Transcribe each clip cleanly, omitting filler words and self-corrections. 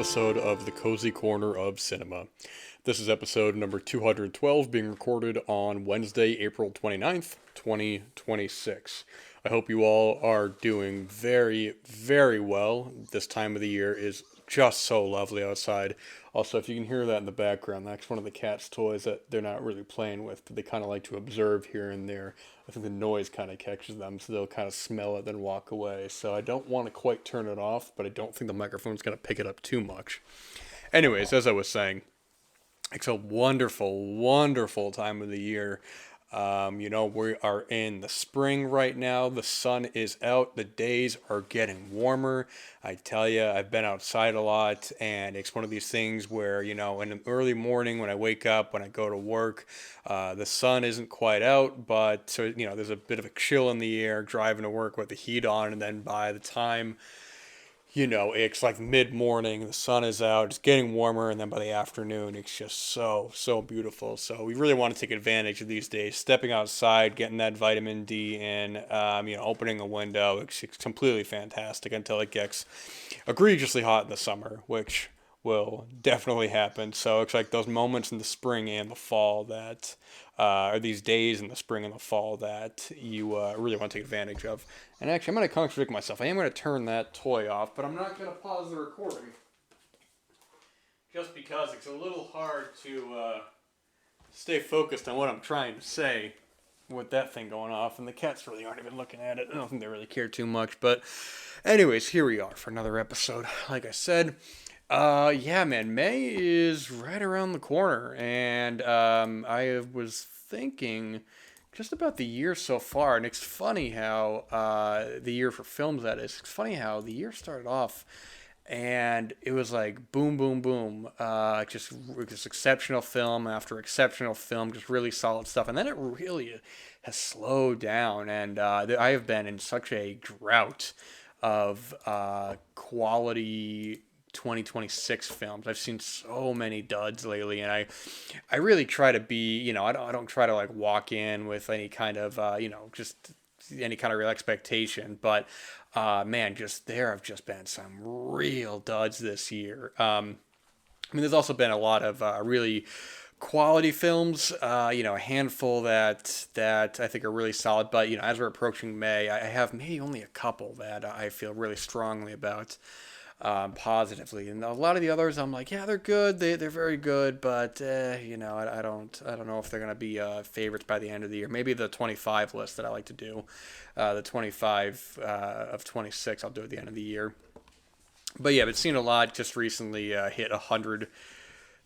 episode of the Cozy Corner of Cinema. This is episode number 212, being recorded on Wednesday, April 29th, 2026. I hope you all are doing very, very well. This time of the year is just so lovely outside. Also, if you can hear that in the background, that's one of the cat's toys that they're not really playing with, but they kind of like to observe here and there. I think the noise kind of catches them, so they'll kind of smell it, then walk away. So I don't want to quite turn it off, but I don't think the microphone's going to pick it up too much. Anyways, as I was saying, it's a wonderful, wonderful time of the year. We are in the spring right now. The sun is out. The days are getting warmer. I tell you, I've been outside a lot, and it's one of these things where, in the early morning when I wake up, when I go to work, the sun isn't quite out, but so, there's a bit of a chill in the air driving to work with the heat on, and then by the time it's like mid morning, the sun is out, it's getting warmer, and then by the afternoon, it's just so, so beautiful. So we really want to take advantage of these days, stepping outside, getting that vitamin D in, opening a window. It's completely fantastic until it gets egregiously hot in the summer, which will definitely happen. So it's like those moments in the spring and the fall that, or these days in the spring and the fall that you really want to take advantage of. And actually, I'm going to contradict myself. I am going to turn that toy off, but I'm not going to pause the recording. Just because it's a little hard to stay focused on what I'm trying to say with that thing going off. And the cats really aren't even looking at it. I don't think they really care too much. But anyways, here we are for another episode. Like I said, yeah, man, May is right around the corner. And I was thinking just about the year so far, and it's funny how the year for films, that is. It's funny how the year started off, and it was like boom, boom, boom, just exceptional film after exceptional film, just really solid stuff, and then it really has slowed down, and I have been in such a drought of quality 2026 films. I've seen so many duds lately, and I really try to be, I don't try to like walk in with any kind of, just any kind of real expectation. But man, there have just been some real duds this year. There's also been a lot of really quality films, a handful that I think are really solid. But as we're approaching May, I have maybe only a couple that I feel really strongly about positively, and a lot of the others I'm like, yeah, they're good, they're very good, but I don't know if they're gonna be favorites by the end of the year. Maybe the 25 list that I like to do, the 25 of 26, I'll do at the end of the year. But yeah, but seen a lot just recently hit 100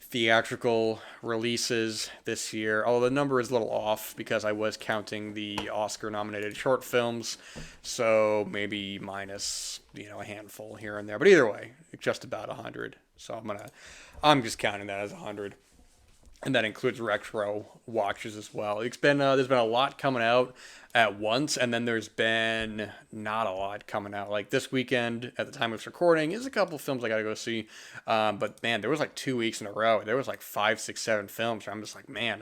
theatrical releases this year. Although the number is a little off because I was counting the Oscar-nominated short films, so maybe minus a handful here and there. But either way, just about 100. So I'm just counting that as 100. And that includes retro watches as well. It's been there's been a lot coming out at once, and then there's been not a lot coming out. Like this weekend, at the time of this recording, is a couple of films I gotta go see. But man, there was like 2 weeks in a row. There was like 5, 6, 7 films. Where I'm just like, man,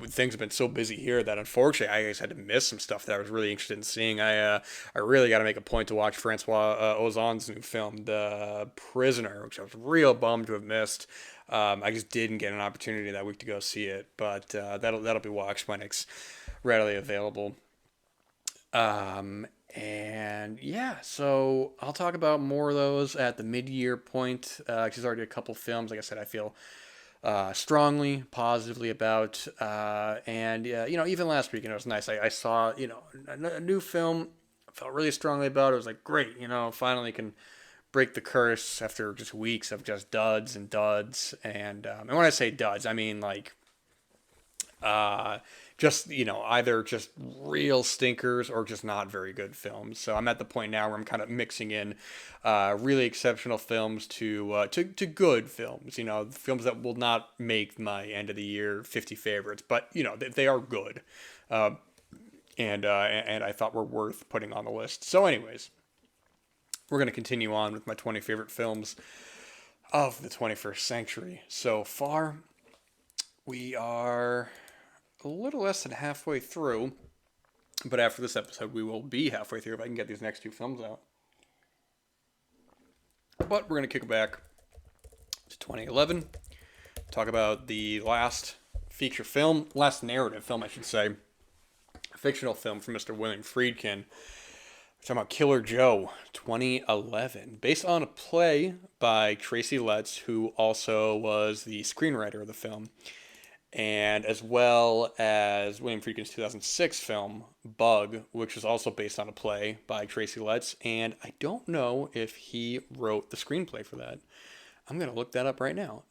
things have been so busy here that unfortunately I just had to miss some stuff that I was really interested in seeing. I really got to make a point to watch Francois Ozon's new film, The Prisoner, which I was real bummed to have missed. I just didn't get an opportunity that week to go see it, but that'll be watched when it's readily available. And yeah, so I'll talk about more of those at the mid-year point. There's already a couple films, like I said, I feel strongly, positively about. And even last week, it was nice. I saw a new film. I felt really strongly about it. It was like great, finally can break the curse after just weeks of just duds and duds. And when I say duds, I mean like just either just real stinkers or just not very good films. So I'm at the point now where I'm kind of mixing in really exceptional films to good films. Films that will not make my end of the year 50 favorites, but they are good. And I thought were worth putting on the list. So anyways, we're going to continue on with my 20 favorite films of the 21st century. So far, we are a little less than halfway through, but after this episode, we will be halfway through if I can get these next two films out. But we're going to kick it back to 2011, talk about the last feature film, last narrative film, I should say, fictional film from Mr. William Friedkin. We're talking about Killer Joe, 2011, based on a play by Tracy Letts, who also was the screenwriter of the film, and as well as William Friedkin's 2006 film Bug, which was also based on a play by Tracy Letts, and I don't know if he wrote the screenplay for that. I'm gonna look that up right now.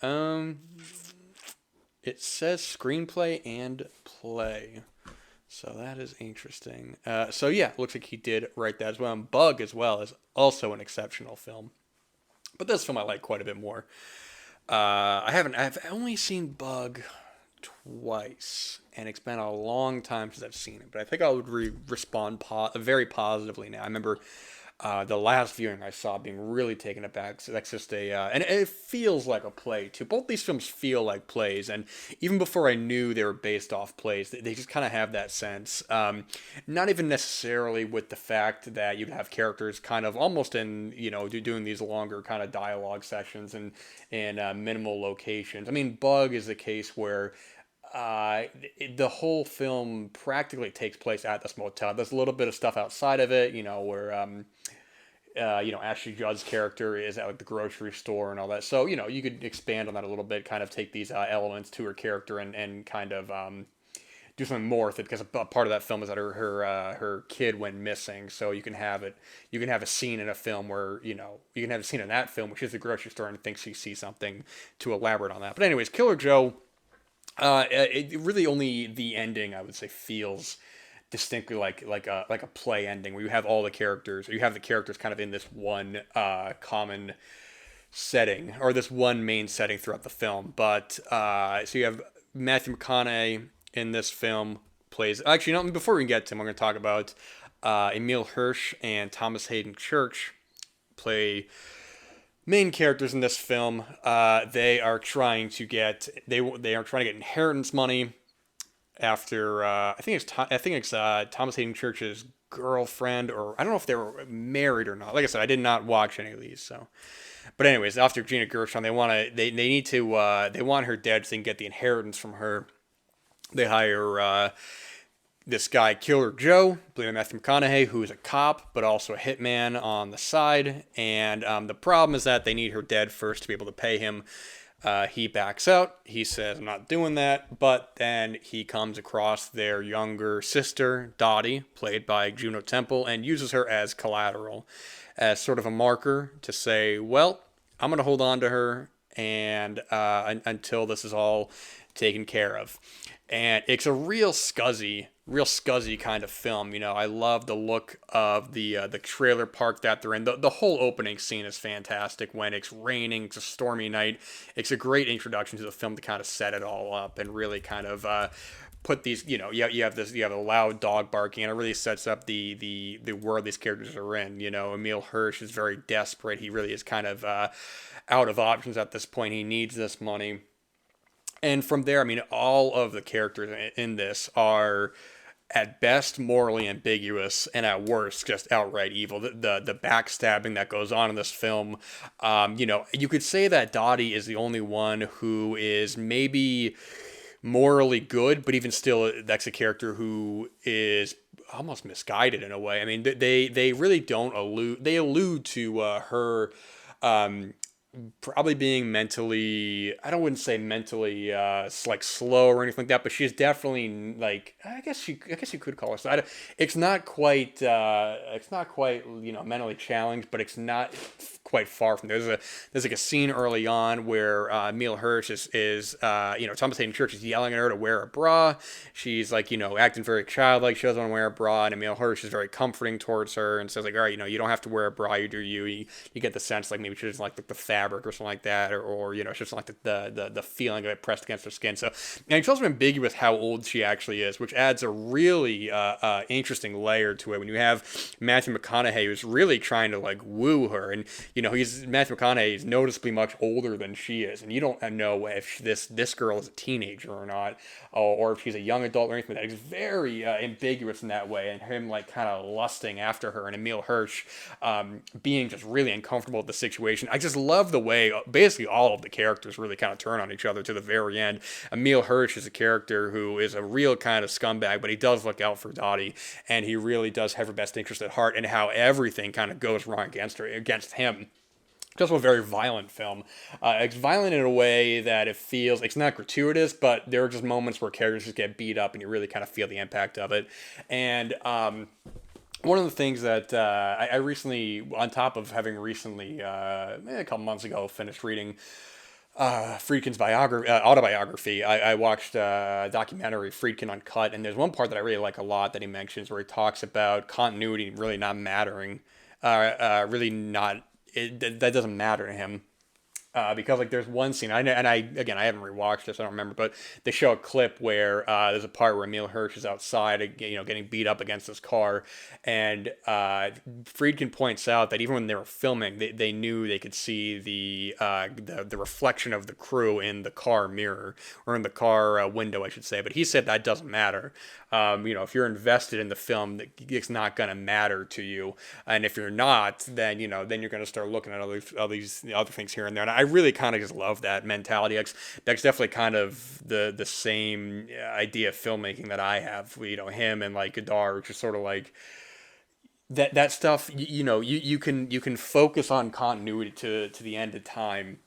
It says screenplay and play, so that is interesting. So yeah, looks like he did write that as well. And Bug as well is also an exceptional film, but this film I like quite a bit more. I've only seen Bug twice, and it's been a long time since I've seen it. But I think I would respond very positively now. I remember the last viewing I saw being really taken aback. So that's just and it feels like a play too. Both these films feel like plays, and even before I knew they were based off plays, they just kind of have that sense. Not even necessarily with the fact that you have characters kind of almost in doing these longer kind of dialogue sessions and in minimal locations. I mean, Bug is the case where the whole film practically takes place at this motel. There's a little bit of stuff outside of it, where Ashley Judd's character is at like the grocery store and all that. So you could expand on that a little bit, kind of take these elements to her character and kind of do something more with it, because a part of that film is that her kid went missing. So you can have it. You can have a scene in a film where you can have a scene in that film, which is the grocery store, and thinks you see something to elaborate on that. But anyways, Killer Joe. It really only the ending I would say feels distinctly like a play ending where you have all the characters, or you have the characters kind of in this one common setting, or this one main setting throughout the film. But so you have Matthew McConaughey in this film plays. Actually, no. Before we get to him, we're going to talk about Emile Hirsch and Thomas Hayden Church play main characters in this film. They are trying to get inheritance money after I think it's Thomas Hayden Church's girlfriend, or I don't know if they were married or not. Like I said, I did not watch any of these, so. But anyways, after Gina Gershon, they need to they want her dead so they can get the inheritance from her. They hire this guy, Killer Joe, played by Matthew McConaughey, who is a cop, but also a hitman on the side. And the problem is that they need her dead first to be able to pay him. He backs out. He says, I'm not doing that. But then he comes across their younger sister, Dottie, played by Juno Temple, and uses her as collateral, as sort of a marker to say, well, I'm going to hold on to her and until this is all taken care of. And it's a real scuzzy kind of film. I love the look of the trailer park that they're in. The whole opening scene is fantastic when it's raining. It's a stormy night. It's a great introduction to the film to kind of set it all up and really kind of put these. You have a loud dog barking, and it really sets up the world these characters are in. Emile Hirsch is very desperate. He really is kind of out of options at this point. He needs this money. And from there, I mean, all of the characters in this are at best morally ambiguous, and at worst just outright evil. The backstabbing that goes on in this film, you could say that Dottie is the only one who is maybe morally good, but even still, that's a character who is almost misguided in a way. I mean, they really don't allude to her. Probably being mentally, I don't wouldn't say mentally like slow or anything like that, but she's definitely like, I guess you could call her so. It's not quite mentally challenged, but it's not quite far from there. There's like a scene early on where Emile Hirsch is Thomas Hayden Church is yelling at her to wear a bra. She's like acting very childlike. She doesn't want to wear a bra, and Emile Hirsch is very comforting towards her and says like, all right, you don't have to wear a bra. You do you. You get the sense like maybe she doesn't like the fat fabric or something like that, or it's just like the feeling of it pressed against her skin. So, and it's also ambiguous how old she actually is, which adds a really interesting layer to it when you have Matthew McConaughey who's really trying to like woo her, and Matthew McConaughey is noticeably much older than she is, and you don't know if this girl is a teenager or not, or if she's a young adult or anything like that. It's very ambiguous in that way, and him like kind of lusting after her, and Emile Hirsch being just really uncomfortable with the situation. I just love the way basically all of the characters really kind of turn on each other to the very end. Emile Hirsch is a character who is a real kind of scumbag, but he does look out for Dottie, and he really does have her best interest at heart, and how everything kind of goes wrong against him. It's also a very violent film. It's violent in a way that it's not gratuitous, but there are just moments where characters just get beat up and you really kind of feel the impact of it. And one of the things that I recently, on top of having recently, a couple months ago, finished reading Friedkin's autobiography, I watched a documentary, Friedkin Uncut, and there's one part that I really like a lot that he mentions where he talks about continuity really not mattering, really not. That doesn't matter to him. Because like there's one scene I haven't rewatched this, I don't remember, but they show a clip where there's a part where Emile Hirsch is outside, getting beat up against his car, and Friedkin points out that even when they were filming, they knew they could see the reflection of the crew in the car mirror, or in the car window, I should say. But he said that doesn't matter. If you're invested in the film, it's not going to matter to you, and if you're not, then you're going to start looking at all these other things here and there. And I really kind of just love that mentality. That's definitely kind of the same idea of filmmaking that I have. Him and like Godard, which is sort of like that stuff. You can focus on continuity to the end of time.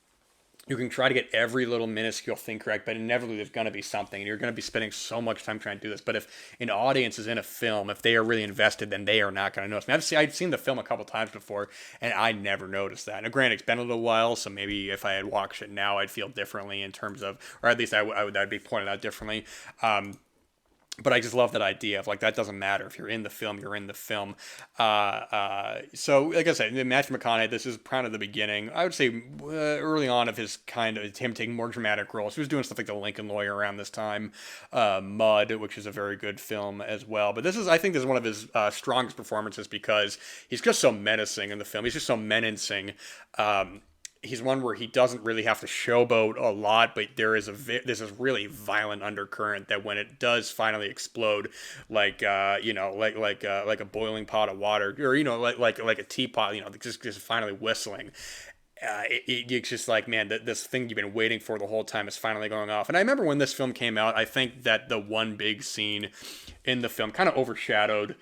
You can try to get every little minuscule thing correct, but inevitably there's going to be something, and you're going to be spending so much time trying to do this. But if an audience is in a film, if they are really invested, then they are not going to notice. I mean, I've seen the film a couple times before, and I never noticed that. Now, granted, it's been a little while, so maybe if I had watched it now, I'd feel differently in terms of, or at least I'd be pointed out differently. But I just love that idea of like that doesn't matter if you're in the film, you're in the film. So like I said, Matthew McConaughey, this is kind of the beginning. I would say early on of him taking more dramatic roles. He was doing stuff like The Lincoln Lawyer around this time, Mud, which is a very good film as well. But I think this is one of his strongest performances because he's just so menacing in the film. He's just so menacing. He's one where he doesn't really have to showboat a lot, but there's this really violent undercurrent that when it does finally explode, like like a boiling pot of water, or like a teapot, just finally whistling. It's just like, man, this thing you've been waiting for the whole time is finally going off. And I remember when this film came out, I think that the one big scene in the film kind of overshadowed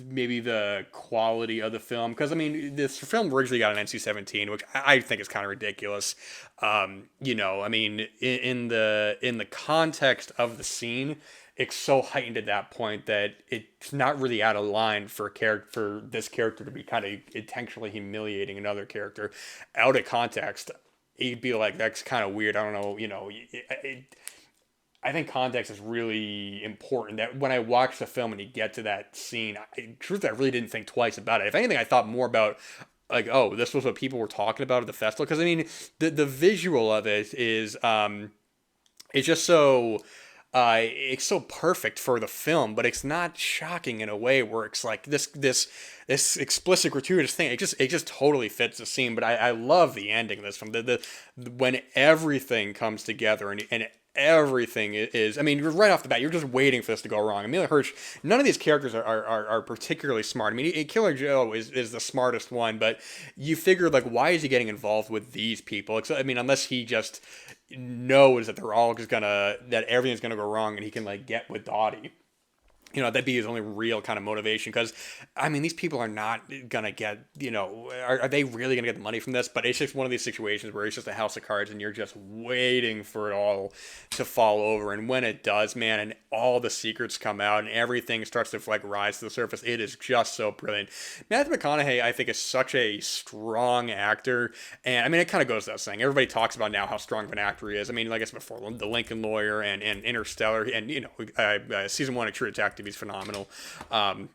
maybe the quality of the film, because I mean this film originally got an NC-17, which I think is kind of ridiculous. I mean in the context of the scene, it's so heightened at that point that it's not really out of line for this character to be kind of intentionally humiliating another character. Out of context, you'd be like, that's kind of weird. I don't know, I think context is really important. That when I watch the film and you get to that scene, truthfully, I really didn't think twice about it. If anything, I thought more about like, oh, this was what people were talking about at the festival. Because I mean, the visual of it is it's just so it's so perfect for the film, but it's not shocking in a way where it's like this explicit gratuitous thing. It just totally fits the scene. But I love the ending of this film. When everything comes together and everything is, I mean, right off the bat, you're just waiting for this to go wrong. Emile Hirsch, none of these characters are particularly smart. I mean, Killer Joe is the smartest one, but you figure, like, why is he getting involved with these people? I mean, unless he just knows that they're all just that everything's gonna go wrong and he can, like, get with Dottie. That'd be his only real kind of motivation, because, I mean, these people are not going to get, are they really going to get the money from this? But it's just one of these situations where it's just a house of cards and you're just waiting for it all to fall over. And when it does, man, and all the secrets come out and everything starts to, like, rise to the surface, it is just so brilliant. Matthew McConaughey, I think, is such a strong actor. And, I mean, it kind of goes without saying. Everybody talks about now how strong of an actor he is. I mean, like I said before, The Lincoln Lawyer and Interstellar and, season 1 of True Detective, he's phenomenal. And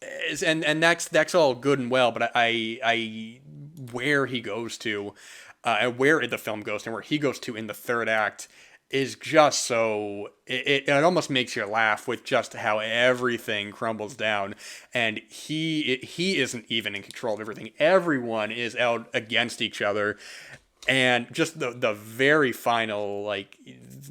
that's all good and well, but I where he goes to, and where the film goes and where he goes to in the third act is just so it almost makes you laugh with just how everything crumbles down, and he isn't even in control of everything. Everyone is out against each other, and just the very final like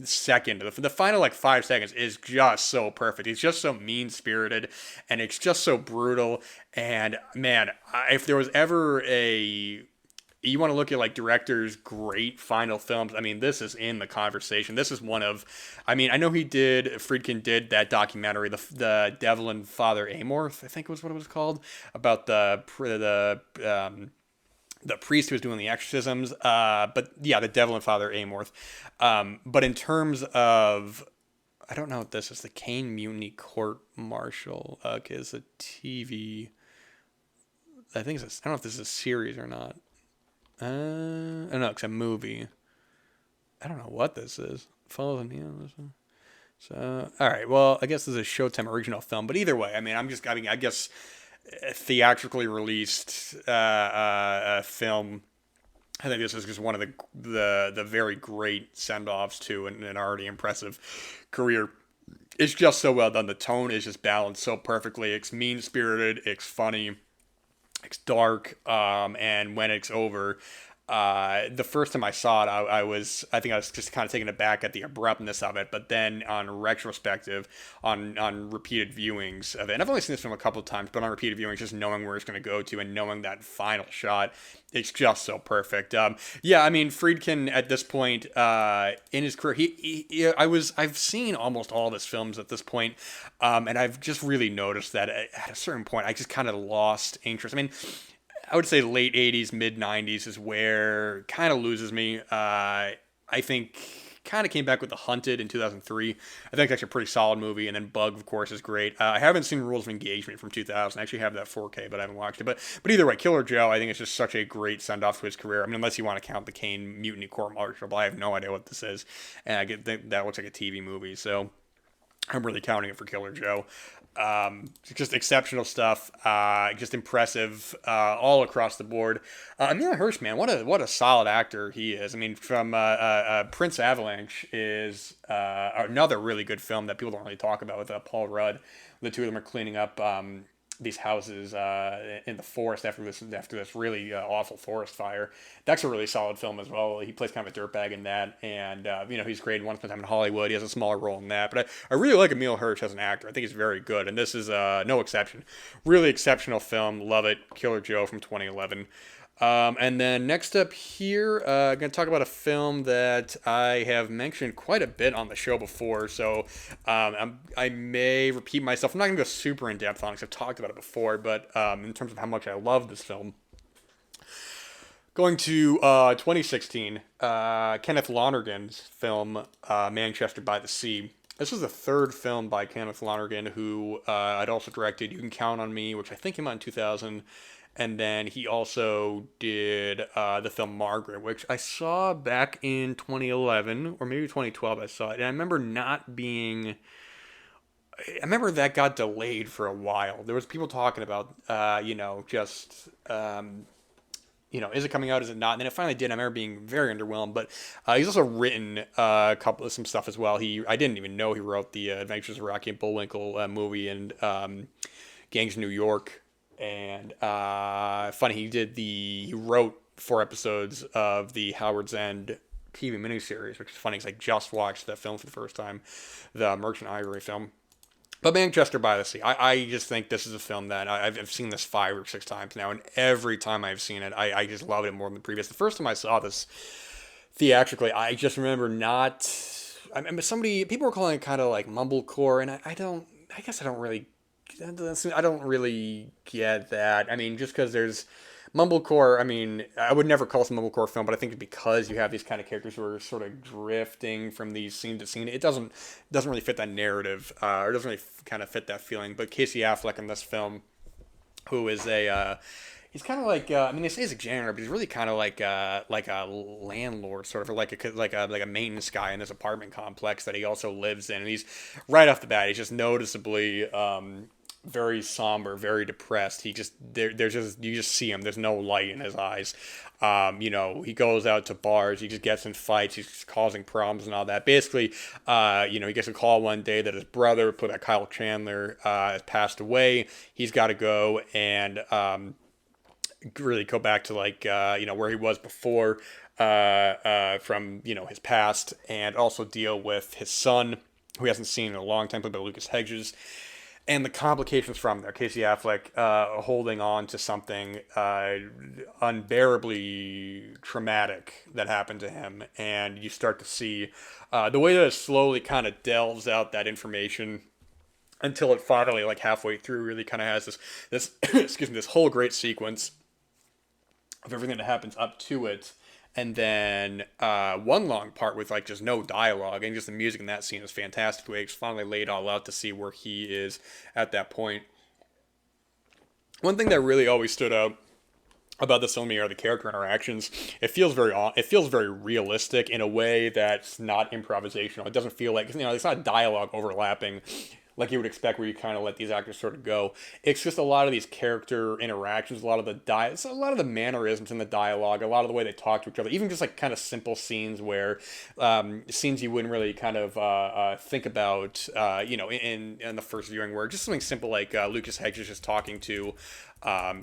second, the final like 5 seconds is just so perfect. It's just so mean spirited, and it's just so brutal. And man, if there was ever a you want to look at like directors' great final films, I mean, this is in the conversation. This is one of, I mean, I know Friedkin did that documentary, the Devil and Father Amorth, I think was what it was called, about the priest who was doing the exorcisms. But yeah, the Devil and Father Amorth. But in terms of, I don't know what this is, the Kane Mutiny Court Martial. Okay, it's a TV. I think I don't know if this is a series or not. I don't know, it's a movie. I don't know what this is. Follow the Neon. So, all right. Well, I guess this is a Showtime original film, but either way, I mean, I guess theatrically released film. I think this is just one of the very great send-offs to an already impressive career. It's just so well done. The tone is just balanced so perfectly. It's mean-spirited. It's funny. It's dark, and when it's over, the first time I saw it, I think I was just kind of taken aback at the abruptness of it. But then on retrospective, on repeated viewings of it, and I've only seen this film a couple of times, but on repeated viewings, just knowing where it's going to go to and knowing that final shot, it's just so perfect. Yeah, I mean, Friedkin at this point in his career, I've seen almost all of his films at this point, and I've just really noticed that at a certain point, I just kind of lost interest. I mean, I would say late 80s, mid 90s is where kind of loses me. I think kind of came back with The Hunted in 2003. I think it's actually a pretty solid movie. And then Bug, of course, is great. I haven't seen Rules of Engagement from 2000. I actually have that 4K, but I haven't watched it. But either way, Killer Joe, I think it's just such a great send-off to his career. I mean, unless you want to count the Kane Mutiny Court Martial, but I have no idea what this is. And I get that looks like a TV movie, so I'm really counting it for Killer Joe. Just exceptional stuff. Just impressive all across the board. Emile Hirsch, man, what a solid actor he is. I mean, from Prince Avalanche is another really good film that people don't really talk about with Paul Rudd. The two of them are cleaning up these houses in the forest after this really awful forest fire. That's a really solid film as well. He plays kind of a dirtbag in that, and he's great in Once Upon a Time in Hollywood. He has a smaller role in that, but I really like Emile Hirsch as an actor. I think he's very good, and this is no exception. Really exceptional film. Love it. Killer Joe from 2011. And then next up here, I'm going to talk about a film that I have mentioned quite a bit on the show before, so I may repeat myself. I'm not going to go super in depth on it because I've talked about it before, but in terms of how much I love this film, going to 2016, Kenneth Lonergan's film, Manchester by the Sea. This was the third film by Kenneth Lonergan, who I'd also directed You Can Count on Me, which I think came out in 2000. And then he also did the film Margaret, which I saw back in 2011 or maybe 2012. I saw it, and I remember not being. I remember that got delayed for a while. There was people talking about, is it coming out? Is it not? And then it finally did. I remember being very underwhelmed. But he's also written some stuff as well. I didn't even know he wrote the Adventures of Rocky and Bullwinkle movie and Gangs of New York. And funny, he wrote 4 episodes of the Howard's End TV miniseries, which is funny because I just watched that film for the first time, the Merchant Ivory film. But Manchester by the Sea, I just think this is a film that I've seen this 5 or 6 times now, and every time I've seen it, I just love it more than the previous. The first time I saw this theatrically, I just remember people were calling it kind of like mumblecore, and I don't really get that. I mean, just because there's mumblecore, I mean, I would never call this a mumblecore film, but I think because you have these kind of characters who are sort of drifting from these scene to scene, it doesn't really fit that narrative, or doesn't really kind of fit that feeling. But Casey Affleck in this film, who is he's kind of like they say he's a janitor, but he's really kind of like a landlord, sort of, or like a maintenance guy in this apartment complex that he also lives in. And he's right off the bat, he's just noticeably very somber, very depressed. He just there's just you just see him. There's no light in his eyes. He goes out to bars. He just gets in fights. He's causing problems and all that. Basically, he gets a call one day that his brother, played by Kyle Chandler, has passed away. He's got to go and really go back to where he was before from his past, and also deal with his son, who he hasn't seen in a long time, played by Lucas Hedges, and the complications from there. Casey Affleck holding on to something unbearably traumatic that happened to him, and you start to see the way that it slowly kind of delves out that information until it finally, like halfway through, really kind of has this excuse me, this whole great sequence of everything that happens up to it, and then one long part with like just no dialogue, and just the music in that scene is fantastic. The way it's finally laid all out to see where he is at that point. One thing that really always stood out about this film are the character interactions. It feels very realistic in a way that's not improvisational. It doesn't feel like it's not dialogue overlapping like you would expect, where you kind of let these actors sort of go. It's just a lot of these character interactions, a lot of the mannerisms in the dialogue, a lot of the way they talk to each other, even just like kind of simple scenes where scenes you wouldn't really kind of think about, in the first viewing, where just something simple like Lucas Hedges just talking to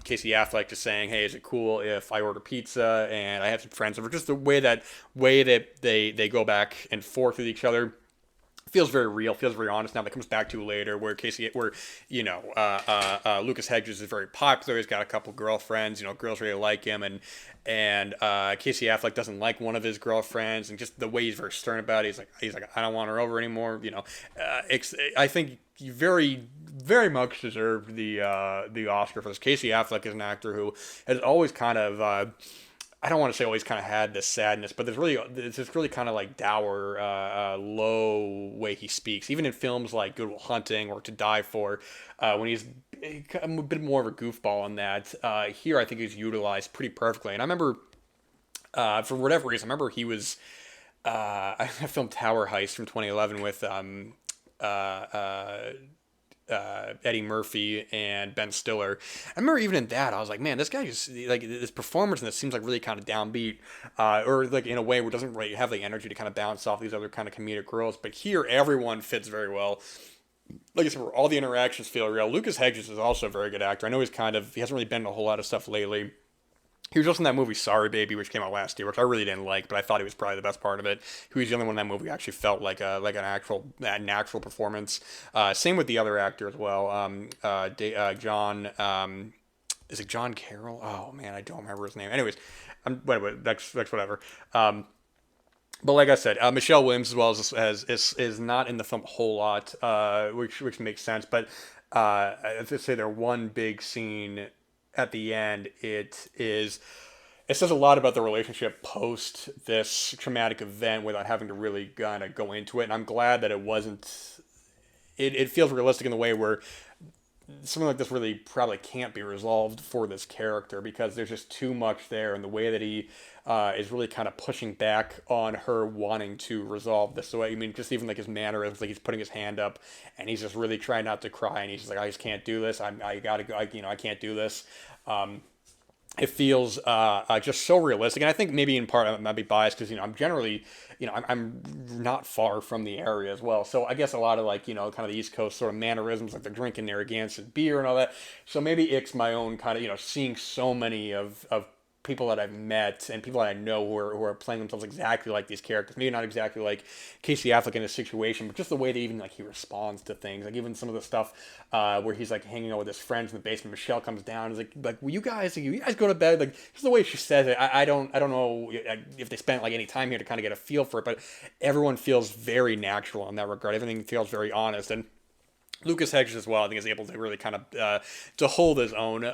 Casey Affleck, just saying, "Hey, is it cool if I order pizza and I have some friends over?" Just the way that they go back and forth with each other feels very real, feels very honest. Now that comes back to later, where Lucas Hedges is very popular. He's got a couple girlfriends. Girls really like him, and Casey Affleck doesn't like one of his girlfriends, and just the way he's very stern about it. He's like, I don't want her over anymore. I think you very, very much deserved the Oscar for this. Casey Affleck is an actor who has always kind of. I don't want to say always kind of had this sadness, but it's this really kind of like dour, low way he speaks. Even in films like Good Will Hunting or To Die For, when he's a bit more of a goofball in that, here I think he's utilized pretty perfectly. And I remember, for whatever reason, he was, I filmed Tower Heist from 2011 with Eddie Murphy and Ben Stiller. I remember even in that, I was like, man, this guy just like this performance in this seems like really kind of downbeat, or like in a way where it doesn't really have the energy to kind of bounce off these other kind of comedic roles. But here, everyone fits very well. Like I said, all the interactions feel real. Lucas Hedges is also a very good actor. I know he hasn't really been in a whole lot of stuff lately. He was just in that movie Sorry Baby, which came out last year, which I really didn't like, but I thought he was probably the best part of it. He was the only one in that movie who actually felt like an actual performance. Same with the other actor as well, John. Is it John Carroll? Oh man, I don't remember his name. Anyways, that's whatever. But like I said, Michelle Williams as well is not in the film a whole lot, which makes sense. But I would say their one big scene at the end, it says a lot about the relationship post this traumatic event without having to really kind of go into it. And I'm glad that it wasn't. It feels realistic in the way where something like this really probably can't be resolved for this character, because there's just too much there, and the way that he is really kind of pushing back on her wanting to resolve this. So I mean, just even like his mannerisms, like he's putting his hand up and he's just really trying not to cry, and he's just like, I just can't do this. I gotta go. I can't do this. It feels just so realistic, and I think maybe in part I might be biased because I'm generally I'm not far from the area as well, so I guess a lot of kind of the East Coast sort of mannerisms, like they're drinking Narragansett beer and all that. So maybe it's my own kind of seeing so many of people that I've met and people that I know who are playing themselves exactly like these characters. Maybe not exactly like Casey Affleck in this situation, but just the way that even like he responds to things. Like even some of the stuff where he's like hanging out with his friends in the basement. Michelle comes down and is like, will you guys go to bed? Like just the way she says it. I don't know if they spent like any time here to kind of get a feel for it, but everyone feels very natural in that regard. Everything feels very honest. And Lucas Hedges as well, I think, is able to really kind of to hold his own.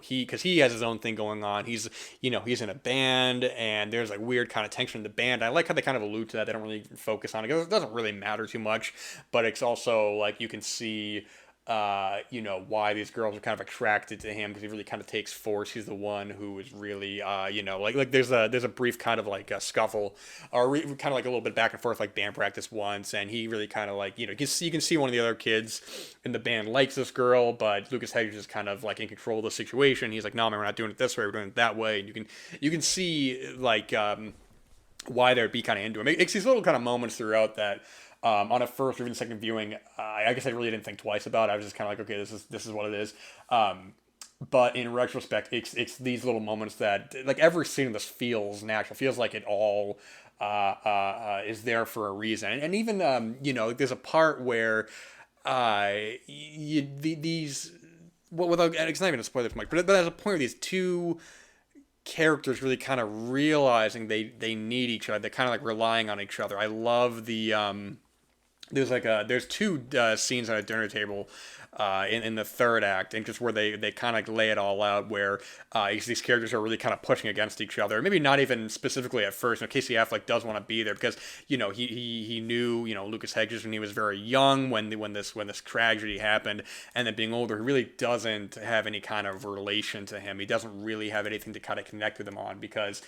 Because he has his own thing going on. He's in a band, and there's like weird kind of tension in the band. I like how they kind of allude to that. They don't really focus on it because it doesn't really matter too much. But it's also like you can see why these girls are kind of attracted to him because he really kind of takes force. He's the one who is really, like there's a brief kind of like a scuffle, or kind of like a little bit back and forth like band practice once, and he really kind of like you can see one of the other kids in the band likes this girl, but Lucas Hedges is kind of like in control of the situation. He's like, no man, we're not doing it this way, we're doing it that way, and you can see like why they would be kind of into him. It's these little kind of moments throughout that on a first or even second viewing, I guess I really didn't think twice about it. I was just kind of like, okay, this is what it is. But in retrospect, it's these little moments that like every scene of this feels natural, feels like it all is there for a reason. And even there's a part where these well, without it's not even a spoiler too much, but there's a point where these two characters really kind of realizing they need each other. They're kind of like relying on each other. I love the there's two scenes on a dinner table in the third act, and just where they kind of lay it all out, where these characters are really kind of pushing against each other. Maybe not even specifically at first. Casey Affleck does want to be there because he knew Lucas Hedges when he was very young when this tragedy happened, and then being older, he really doesn't have any kind of relation to him. He doesn't really have anything to kind of connect with him on because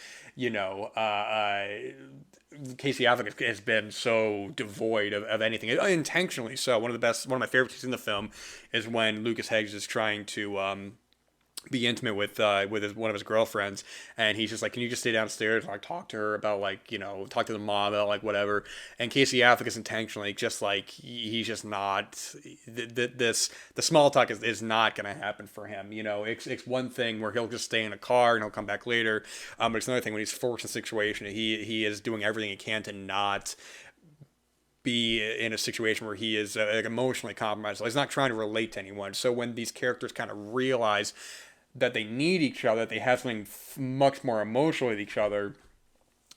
Casey Affleck has been so devoid of anything, intentionally so. One of my favorite scenes in the film is when Lucas Hedges is trying to be intimate with one of his girlfriends, and he's just like, can you just stay downstairs and like talk to her about like talk to the mom about like whatever. And Casey Affleck is intentionally just like he's just not the small talk is not gonna happen for him. It's one thing where he'll just stay in a car and he'll come back later, but it's another thing when he's forced in a situation, he is doing everything he can to not be in a situation where he is like emotionally compromised. So he's not trying to relate to anyone. So when these characters kind of realize that they need each other, that they have something much more emotional with each other,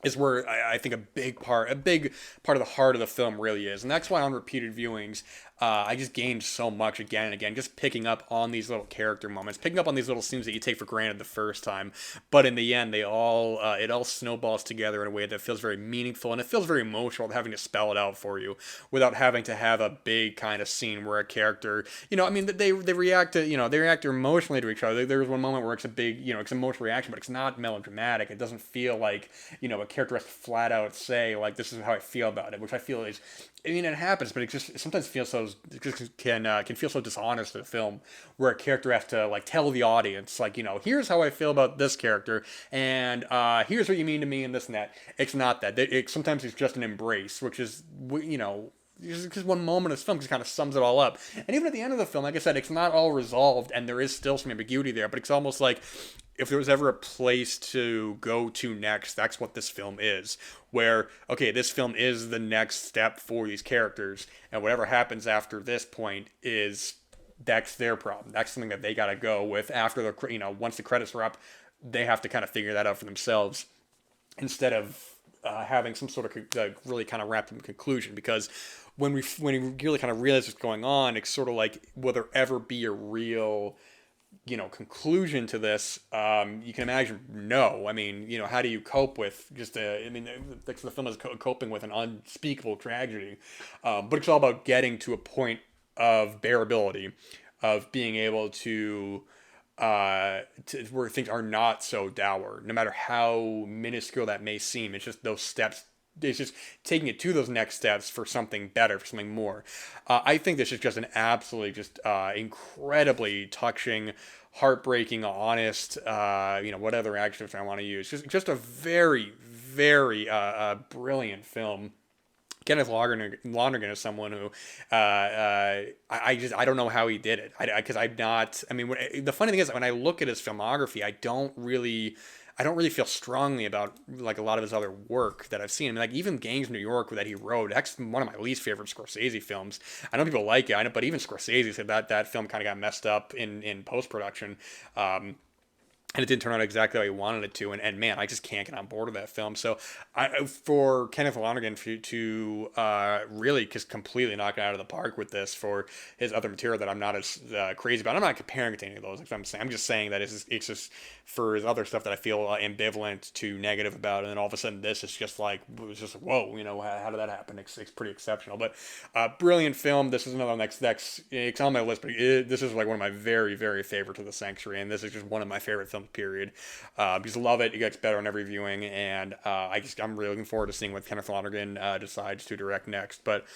is where I think a big part of the heart of the film really is. And that's why on repeated viewings, I just gained so much again and again, just picking up on these little character moments, picking up on these little scenes that you take for granted the first time. But in the end, it all snowballs together in a way that feels very meaningful, and it feels very emotional having to spell it out for you without having to have a big kind of scene where a character, they react emotionally to each other. There's one moment where it's a big, it's an emotional reaction, but it's not melodramatic. It doesn't feel like, a character has to flat out say like, this is how I feel about it, which I feel is, it happens, but it just sometimes feels can feel so dishonest to the film, where a character has to like tell the audience like, here's how I feel about this character, and here's what you mean to me, and this and that. It's not that. Sometimes it's just an embrace, which is just one moment of this film just kind of sums it all up. And even at the end of the film, like I said, it's not all resolved, and there is still some ambiguity there, but it's almost like if there was ever a place to go to next, that's what this film is. Where, okay, this film is the next step for these characters, and whatever happens after this point that's their problem. That's something that they got to go with after once the credits are up. They have to kind of figure that out for themselves, instead of having some sort of really kind of wrapped up conclusion. Because when we really kind of realize what's going on, it's sort of like, will there ever be a real conclusion to this? You can imagine no. I mean, how do you cope with just the film is coping with an unspeakable tragedy, but it's all about getting to a point of bearability, of being able to where things are not so dour, no matter how minuscule that may seem. It's just those steps. It's just taking it to those next steps for something better, for something more. I think this is just an absolutely just incredibly touching, heartbreaking, honest, what other adjectives I want to use. Just a very, very brilliant film. Kenneth Lonergan is someone who I don't know how he did it. Because I'm not. I mean, the funny thing is, when I look at his filmography, I don't really feel strongly about like a lot of his other work that I've seen. I mean, like even Gangs of New York that he wrote, that's one of my least favorite Scorsese films. I know people like it, but even Scorsese said that film kind of got messed up in post production. and it didn't turn out exactly how he wanted it to. And man, I just can't get on board with that film. So for Kenneth Lonergan to really just completely knock it out of the park with this for his other material that I'm not as crazy about. I'm not comparing it to any of those. Like I'm just saying that it's just for his other stuff that I feel ambivalent to negative about. And then all of a sudden this is just like, it was just, whoa, how did that happen? It's pretty exceptional. But brilliant film. This is another next, it's on my list, but this is like one of my very, very favorites of The Sanctuary. And this is just one of my favorite films, period. Just love it. It gets better on every viewing, and I'm really looking forward to seeing what Kenneth Lonergan decides to direct next. But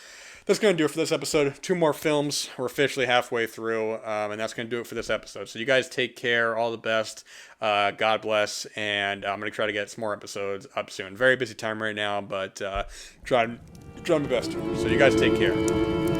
that's going to do it for this episode. 2 more films. We're officially halfway through, and that's going to do it for this episode. So you guys take care. All the best. God bless, and I'm going to try to get some more episodes up soon. Very busy time right now, but try my best to. So you guys take care.